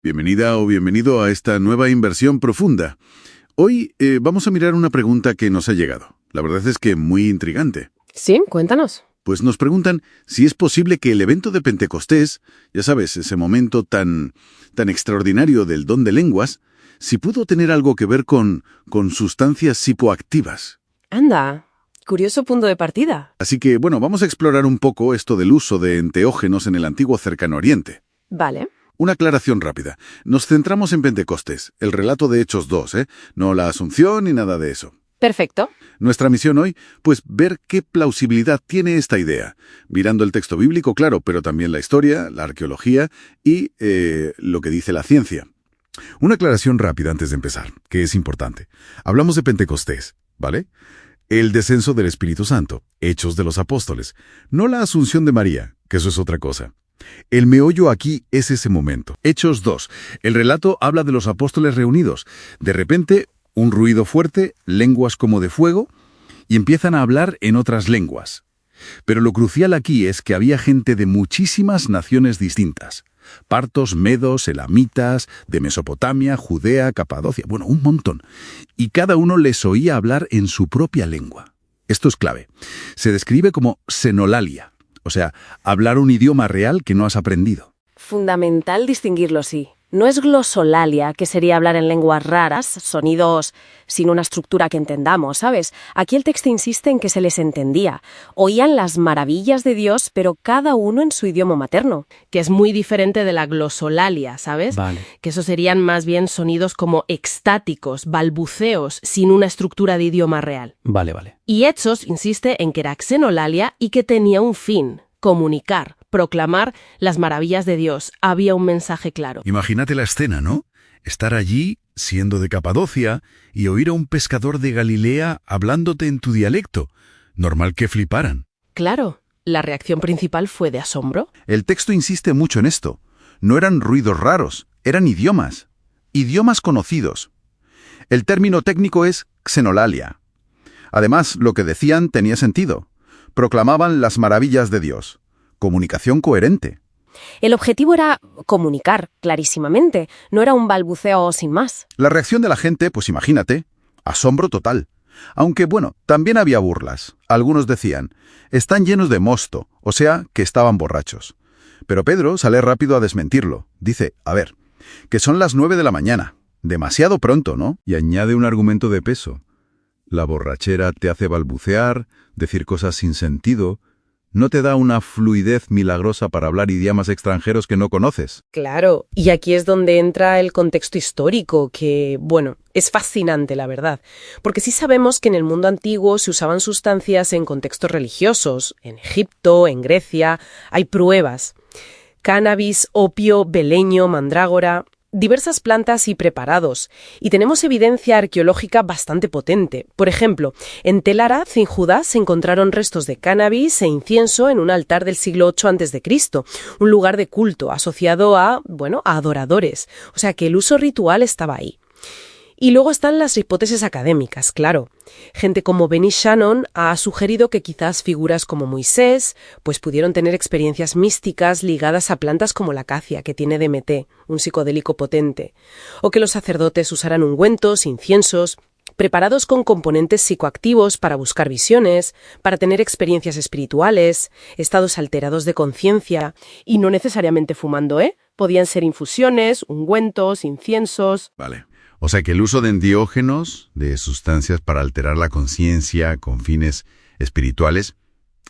Bienvenida o bienvenido a esta nueva inversión profunda. Hoy vamos a mirar una pregunta que nos ha llegado. La verdad es que muy intrigante. Sí, cuéntanos. Pues nos preguntan si es posible que el evento de Pentecostés, ya sabes, ese momento tan extraordinario del don de lenguas, si pudo tener algo que ver con sustancias psicoactivas. Anda, curioso punto de partida. Así que, bueno, vamos a explorar un poco esto del uso de enteógenos en el antiguo Cercano Oriente. Vale. Una aclaración rápida. Nos centramos en Pentecostés, el relato de Hechos 2, no la Asunción ni nada de eso. Perfecto. Nuestra misión hoy, pues ver qué plausibilidad tiene esta idea, mirando el texto bíblico, claro, pero también la historia, la arqueología y lo que dice la ciencia. Una aclaración rápida antes de empezar, que es importante. Hablamos de Pentecostés, ¿vale? El descenso del Espíritu Santo, Hechos de los Apóstoles, no la Asunción de María, que eso es otra cosa. El meollo aquí es ese momento. Hechos 2. El relato habla de los apóstoles reunidos. De repente, un ruido fuerte, lenguas como de fuego, y empiezan a hablar en otras lenguas. Pero lo crucial aquí es que había gente de muchísimas naciones distintas. Partos, medos, elamitas, de Mesopotamia, Judea, Capadocia, bueno, un montón. Y cada uno les oía hablar en su propia lengua. Esto es clave. Se describe como xenolalia. O sea, hablar un idioma real que no has aprendido. Fundamental distinguirlo, sí. No es glosolalia, que sería hablar en lenguas raras, sonidos sin una estructura que entendamos, ¿sabes? Aquí el texto insiste en que se les entendía. Oían las maravillas de Dios, pero cada uno en su idioma materno. Que es muy diferente de la glosolalia, ¿sabes? Vale. Que esos serían más bien sonidos como extáticos, balbuceos, sin una estructura de idioma real. Vale. Y Hechos insiste en que era xenolalia y que tenía un fin: comunicar, proclamar las maravillas de Dios. Había un mensaje claro. Imagínate la escena, ¿no? Estar allí, siendo de Capadocia, y oír a un pescador de Galilea hablándote en tu dialecto. Normal que fliparan. Claro, la reacción principal fue de asombro. El texto insiste mucho en esto. No eran ruidos raros, eran idiomas. Idiomas conocidos. El término técnico es xenolalia. Además, lo que decían tenía sentido. Proclamaban las maravillas de Dios. Comunicación coherente. El objetivo era comunicar, clarísimamente. No era un balbuceo sin más. La reacción de la gente, pues imagínate, asombro total. Aunque, bueno, también había burlas. Algunos decían, están llenos de mosto, o sea, que estaban borrachos. Pero Pedro sale rápido a desmentirlo. Dice, a ver, que son las 9 de la mañana. Demasiado pronto, ¿no? Y añade un argumento de peso. La borrachera te hace balbucear, decir cosas sin sentido. No te da una fluidez milagrosa para hablar idiomas extranjeros que no conoces. Claro, y aquí es donde entra el contexto histórico, que, bueno, es fascinante, la verdad. Porque sí sabemos que en el mundo antiguo se usaban sustancias en contextos religiosos. En Egipto, en Grecia, hay pruebas. Cannabis, opio, beleño, mandrágora, diversas plantas y preparados. Y tenemos evidencia arqueológica bastante potente. Por ejemplo, en Tel Araz, en Judá, se encontraron restos de cannabis e incienso en un altar del siglo VIII a.C., un lugar de culto asociado a adoradores. O sea que el uso ritual estaba ahí. Y luego están las hipótesis académicas, claro. Gente como Benny Shannon ha sugerido que quizás figuras como Moisés pues pudieron tener experiencias místicas ligadas a plantas como la acacia, que tiene DMT, un psicodélico potente, o que los sacerdotes usaran ungüentos, inciensos, preparados con componentes psicoactivos para buscar visiones, para tener experiencias espirituales, estados alterados de conciencia, y no necesariamente fumando, Podían ser infusiones, ungüentos, inciensos. Vale. O sea que el uso de enteógenos, de sustancias para alterar la conciencia con fines espirituales,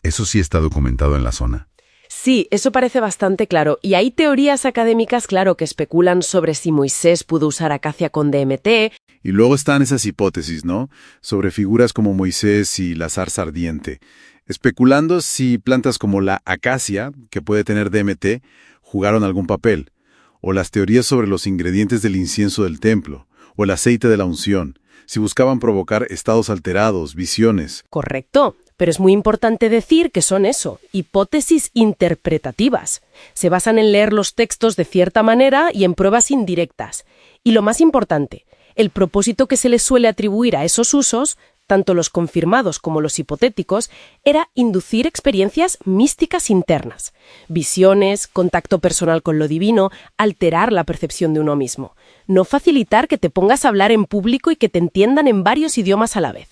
eso sí está documentado en la zona. Sí, eso parece bastante claro. Y hay teorías académicas, claro, que especulan sobre si Moisés pudo usar acacia con DMT. Y luego están esas hipótesis, ¿no? Sobre figuras como Moisés y la zarza ardiente, especulando si plantas como la acacia, que puede tener DMT, jugaron algún papel, o las teorías sobre los ingredientes del incienso del templo, o el aceite de la unción, si buscaban provocar estados alterados, visiones. Correcto, pero es muy importante decir que son eso, hipótesis interpretativas. Se basan en leer los textos de cierta manera y en pruebas indirectas. Y lo más importante, el propósito que se les suele atribuir a esos usos tanto los confirmados como los hipotéticos, era inducir experiencias místicas internas, visiones, contacto personal con lo divino, alterar la percepción de uno mismo, no facilitar que te pongas a hablar en público y que te entiendan en varios idiomas a la vez.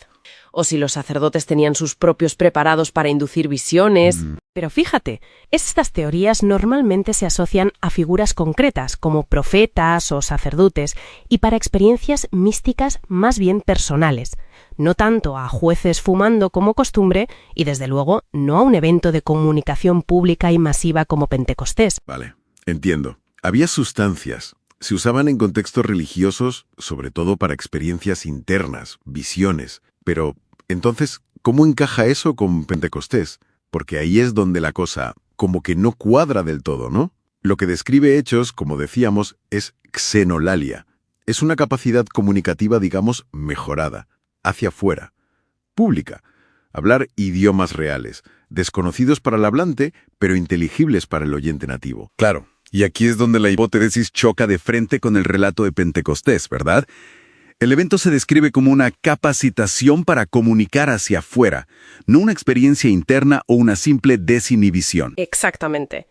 O si los sacerdotes tenían sus propios preparados para inducir visiones. Pero fíjate, estas teorías normalmente se asocian a figuras concretas, como profetas o sacerdotes, y para experiencias místicas más bien personales, no tanto a jueces fumando como costumbre, y desde luego no a un evento de comunicación pública y masiva como Pentecostés. Vale, entiendo. Había sustancias. Se usaban en contextos religiosos, sobre todo para experiencias internas, visiones. Pero, entonces, ¿cómo encaja eso con Pentecostés? Porque ahí es donde la cosa como que no cuadra del todo, ¿no? Lo que describe Hechos, como decíamos, es xenolalia. Es una capacidad comunicativa, digamos, mejorada, hacia afuera, pública. Hablar idiomas reales, desconocidos para el hablante, pero inteligibles para el oyente nativo. Claro, y aquí es donde la hipótesis choca de frente con el relato de Pentecostés, ¿verdad? El evento se describe como una capacitación para comunicar hacia afuera, no una experiencia interna o una simple desinhibición. Exactamente.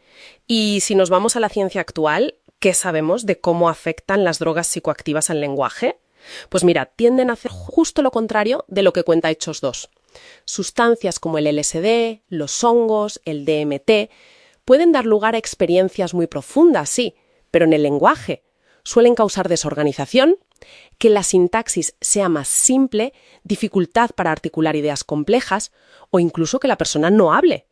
Y si nos vamos a la ciencia actual, ¿qué sabemos de cómo afectan las drogas psicoactivas al lenguaje? Pues mira, tienden a hacer justo lo contrario de lo que cuenta Hechos 2. Sustancias como el LSD, los hongos, el DMT, pueden dar lugar a experiencias muy profundas, sí, pero en el lenguaje suelen causar desorganización, que la sintaxis sea más simple, dificultad para articular ideas complejas o incluso que la persona no hable.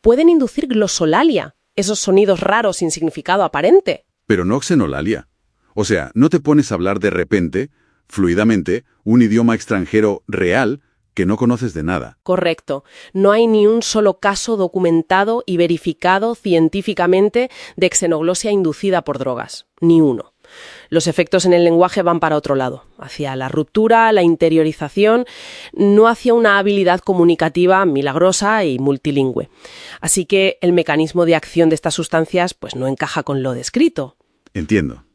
Pueden inducir glosolalia, esos sonidos raros sin significado aparente. Pero no xenolalia. O sea, no te pones a hablar de repente, fluidamente, un idioma extranjero real que no conoces de nada. Correcto. No hay ni un solo caso documentado y verificado científicamente de xenoglosia inducida por drogas. Ni uno. Los efectos en el lenguaje van para otro lado, hacia la ruptura, la interiorización, no hacia una habilidad comunicativa milagrosa y multilingüe. Así que el mecanismo de acción de estas sustancias pues no encaja con lo descrito. Entiendo.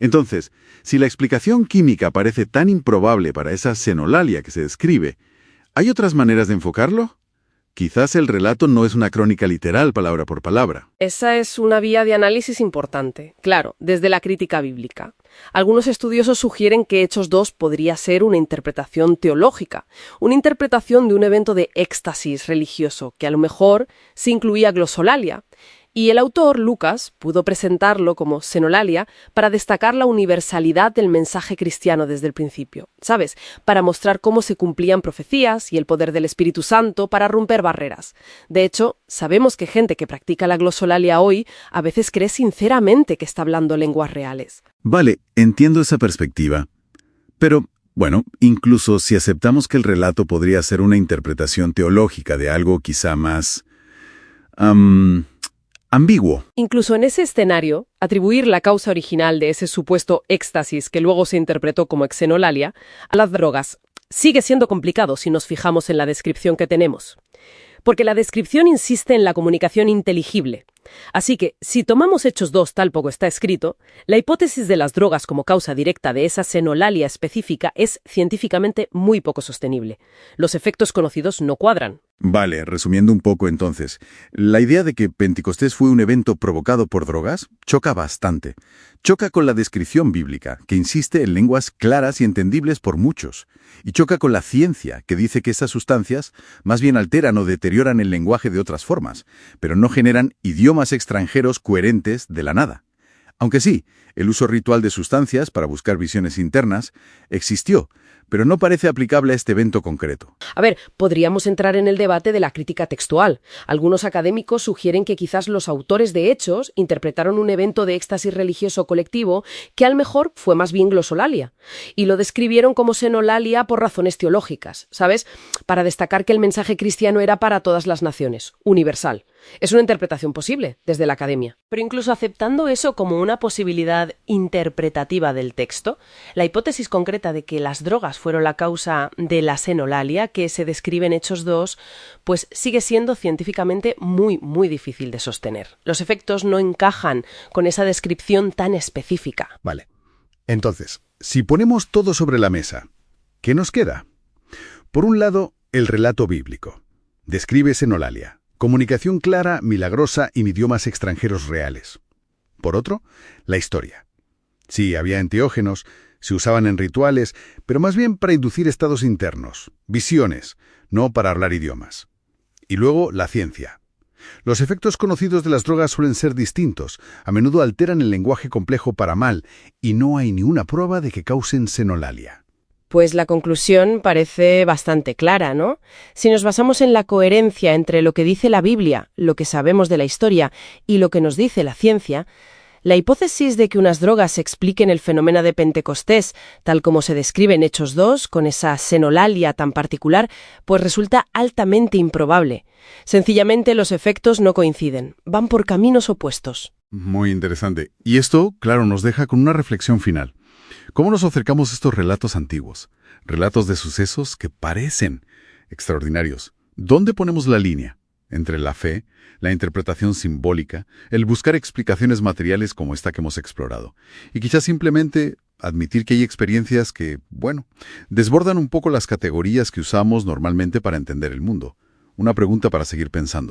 Entonces, si la explicación química parece tan improbable para esa xenolalia que se describe, ¿hay otras maneras de enfocarlo? Quizás el relato no es una crónica literal, palabra por palabra. Esa es una vía de análisis importante, claro, desde la crítica bíblica. Algunos estudiosos sugieren que Hechos 2 podría ser una interpretación teológica, una interpretación de un evento de éxtasis religioso que a lo mejor sí incluía glosolalia. Y el autor, Lucas, pudo presentarlo como xenolalia para destacar la universalidad del mensaje cristiano desde el principio, ¿sabes? Para mostrar cómo se cumplían profecías y el poder del Espíritu Santo para romper barreras. De hecho, sabemos que gente que practica la glosolalia hoy a veces cree sinceramente que está hablando lenguas reales. Vale, entiendo esa perspectiva. Pero, bueno, incluso si aceptamos que el relato podría ser una interpretación teológica de algo quizá más ambiguo. Incluso en ese escenario, atribuir la causa original de ese supuesto éxtasis que luego se interpretó como xenolalia a las drogas sigue siendo complicado si nos fijamos en la descripción que tenemos. Porque la descripción insiste en la comunicación inteligible. Así que, si tomamos Hechos 2 tal poco está escrito, la hipótesis de las drogas como causa directa de esa xenolalia específica es científicamente muy poco sostenible. Los efectos conocidos no cuadran. Vale, resumiendo un poco entonces, la idea de que Pentecostés fue un evento provocado por drogas choca bastante. Choca con la descripción bíblica, que insiste en lenguas claras y entendibles por muchos. Y choca con la ciencia, que dice que esas sustancias más bien alteran o deterioran el lenguaje de otras formas, pero no generan idiomas extranjeros coherentes de la nada. Aunque sí, el uso ritual de sustancias para buscar visiones internas existió, pero no parece aplicable a este evento concreto. A ver, podríamos entrar en el debate de la crítica textual. Algunos académicos sugieren que quizás los autores de Hechos interpretaron un evento de éxtasis religioso colectivo que a lo mejor fue más bien glosolalia, y lo describieron como xenolalia por razones teológicas, ¿sabes? Para destacar que el mensaje cristiano era para todas las naciones, universal. Es una interpretación posible desde la academia. Pero incluso aceptando eso como una posibilidad interpretativa del texto, la hipótesis concreta de que las drogas fueron la causa de la xenolalia que se describe en Hechos 2, pues sigue siendo científicamente muy, muy difícil de sostener. Los efectos no encajan con esa descripción tan específica. Vale. Entonces, si ponemos todo sobre la mesa, ¿qué nos queda? Por un lado, el relato bíblico. Describe Xenolalia, comunicación clara, milagrosa y en idiomas extranjeros reales. Por otro, la historia. Sí, había enteógenos, se usaban en rituales, pero más bien para inducir estados internos, visiones, no para hablar idiomas. Y luego, la ciencia. Los efectos conocidos de las drogas suelen ser distintos, a menudo alteran el lenguaje complejo para mal, y no hay ni una prueba de que causen xenolalia. Pues la conclusión parece bastante clara, ¿no? Si nos basamos en la coherencia entre lo que dice la Biblia, lo que sabemos de la historia y lo que nos dice la ciencia, la hipótesis de que unas drogas expliquen el fenómeno de Pentecostés, tal como se describe en Hechos 2, con esa xenolalia tan particular, pues resulta altamente improbable. Sencillamente los efectos no coinciden, van por caminos opuestos. Muy interesante. Y esto, claro, nos deja con una reflexión final. ¿Cómo nos acercamos a estos relatos antiguos? Relatos de sucesos que parecen extraordinarios. ¿Dónde ponemos la línea? Entre la fe, la interpretación simbólica, el buscar explicaciones materiales como esta que hemos explorado. Y quizás simplemente admitir que hay experiencias que, bueno, desbordan un poco las categorías que usamos normalmente para entender el mundo. Una pregunta para seguir pensando.